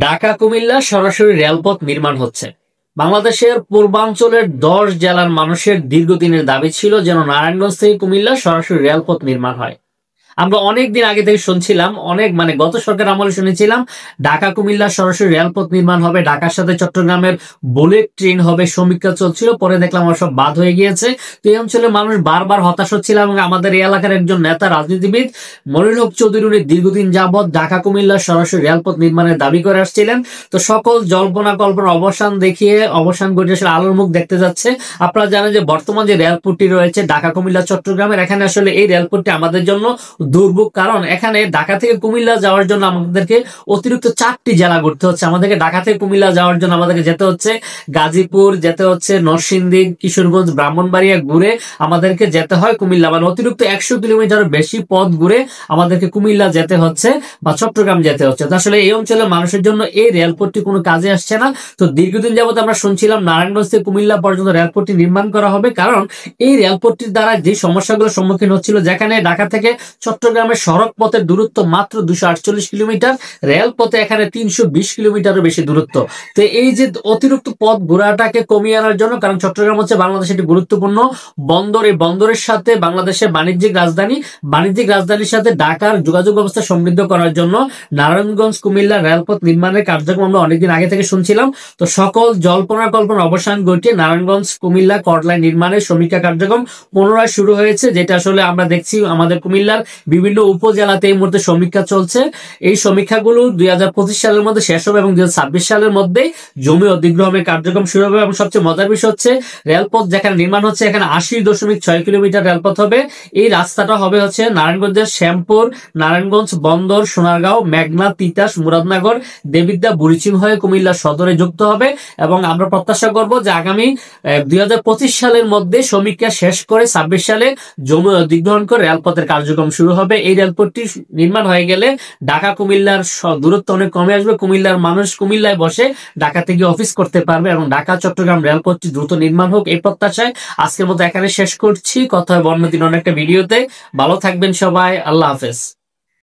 ঢাকা কুমিল্লা সরাসরি রেলপথ নির্মাণ হচ্ছে। বাংলাদেশের পূর্বাঞ্চলের 10 জেলার মানুষের দীর্ঘদিনের দাবি ছিল যেন নারায়ণগঞ্জ থেকে কুমিল্লা সরাসরি রেলপথ নির্মাণ হয়। আমরা অনেক দিন আগে থেকে শুনছিলাম, গত সরকার আমলে শুনেছিলাম ঢাকা কুমিল্লা সরাসরি রেলপথ নির্মাণ হবে, ঢাকার সাথে চট্টগ্রামের বুলেট ট্রেন হবে, সমীক্ষা চলছিল। পরে দেখলাম আমার সব বাদ হয়ে গিয়েছে। তো এই অঞ্চলের মানুষ বারবার হতাশ হচ্ছিল এবং আমাদের এই এলাকার একজন নেতা রাজনীতিবিদ মনিরুল হক চৌধুরী উনি দীর্ঘদিন যাবৎ ঢাকা কুমিল্লা সরাসরি রেলপথ নির্মাণের দাবি করে আসছিলেন। তো সকল জল্পনা কল্পনা অবসান ঘটে আসলে আলোর মুখ দেখতে যাচ্ছে। আপনারা জানেন যে বর্তমান যে রেলপথটি রয়েছে ঢাকা কুমিল্লা চট্টগ্রামের, এখানে আসলে এই রেলপথটি আমাদের জন্য দুর্ভোগ। কারণ এখানে ঢাকা থেকে কুমিল্লা যাওয়ার জন্য আমাদেরকে অতিরিক্ত 4টি জেলা ঘুরতে হচ্ছে। আমাদেরকে ঢাকা থেকে কুমিল্লা যাওয়ার জন্য আমাদেরকে যেতে হচ্ছে গাজীপুর, যেতে হচ্ছে নরসিংদী, কিশোরগঞ্জ, ব্রাহ্মণবাড়িয়া ঘুরে আমাদেরকে যেতে হয় কুমিল্লা। মানে অতিরিক্ত 100 কিলোমিটার বেশি পথ ঘুরে আমাদেরকে কুমিল্লা যেতে হচ্ছে বা চট্টগ্রাম যেতে হচ্ছে। তো আসলে এই অঞ্চলের মানুষের জন্য এই রেলপথটি কোনো কাজে আসছে না। তো দীর্ঘদিন যাবত আমরা শুনছিলাম নারায়ণগঞ্জ থেকে কুমিল্লা পর্যন্ত রেলপথটি নির্মাণ করা হবে, কারণ এই রেলপথটির দ্বারা যে সমস্যাগুলো সম্মুখীন হচ্ছিল, যেখানে ঢাকা থেকে চট্টগ্রামের সড়ক পথের দূরত্ব মাত্র 248 কিলোমিটার, রেল পথে এখানে 320 কিলোমিটারও বেশি দূরত্ব। তো এই যে অতিরিক্ত পথ ঘোরাটাকে কমিয়ে আনার জন্য, কারণ চট্টগ্রাম হচ্ছে বাংলাদেশের একটি গুরুত্বপূর্ণ বন্দর, এই বন্দরের সাথে বাংলাদেশের বাণিজ্যিক রাজধানীর সাথে ঢাকার যোগাযোগ ব্যবস্থা সমৃদ্ধ করার জন্য নারায়ণগঞ্জ কুমিল্লা রেলপথ নির্মাণের কার্যক্রম আমরা অনেকদিন আগে থেকে শুনছিলাম। তো সকল জল্পনা কল্পনা অবসান ঘটিয়ে নারায়ণগঞ্জ কুমিল্লা কর্ডলাইন নির্মাণের সমীক্ষা কার্যক্রম পুনরায় শুরু হয়েছে, যেটা আসলে আমরা দেখছি আমাদের কুমিল্লার বিভিন্ন উপজেলাতে এই মুহূর্তে সমীক্ষা চলছে। এই সমীক্ষাগুলো 2025 সালের মধ্যে শেষ হবে এবং 2026 সালের মধ্যে জমি অধিগ্রহণের কার্যক্রম শুরু হবে। এবং সবচেয়ে মজার বিষয় হচ্ছে রেলপথ যেখানে নির্মাণ হচ্ছে এখানে 80.6 কিলোমিটার রেলপথ হবে। এই রাস্তাটা হবে হচ্ছে নারায়ণগঞ্জের শ্যামপুর, নারায়ণগঞ্জ বন্দর, সোনারগাঁও, মেঘনা, তিতাস, মুরাদনগর, দেবিদ্যা, বুড়িচিং হয়ে কুমিল্লা সদরে যুক্ত হবে। এবং আমরা প্রত্যাশা করব যে আগামী 2025 সালের মধ্যে সমীক্ষা শেষ করে 26 সালে জমি অধিগ্রহণ করে রেলপথের কার্যক্রম শুরু হবে। এই রেলপথটি নির্মাণ হয়ে গেলে ঢাকা কুমিল্লার দূরত্ব অনেক কমে আসবে। কুমিল্লার মানুষ কুমিল্লায় বসে ঢাকা থেকে অফিস করতে পারবে এবং ঢাকা চট্টগ্রাম রেলপথটি দ্রুত নির্মাণ হোক, এই প্রত্যাশায় আজকের মতো এখানে শেষ করছি। কথা হবে অন্য দিন অনেকটা ভিডিওতে। ভালো থাকবেন সবাই, আল্লাহ হাফেজ।